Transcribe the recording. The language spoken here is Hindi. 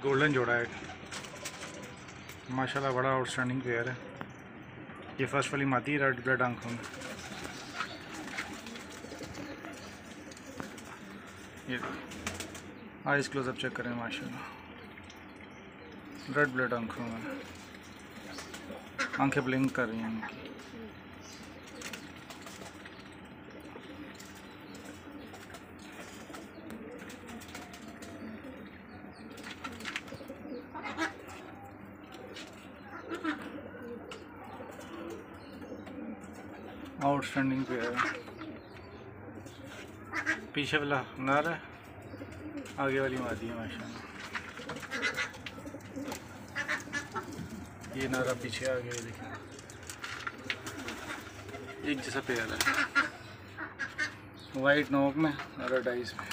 गोल्डन जोड़ा है माशाल्लाह, बड़ा आउटस्टैंडिंग पेयर है। ये फर्स्ट वाली मादी रेड ब्लड आंखों में, ये आइस क्लोजअप चेक करें माशाल्लाह, रेड ब्लड आंखों में, आंखें ब्लिंक कर रही हैं इनकी। आउटस्टैंडिंग पे है। पीछे वाला नर है, आगे वाली मादी है माशाल्लाह। ये नर पीछे आ गया, देखिए एक जैसा पेयर है, वाइट नोक में रेड आइज में।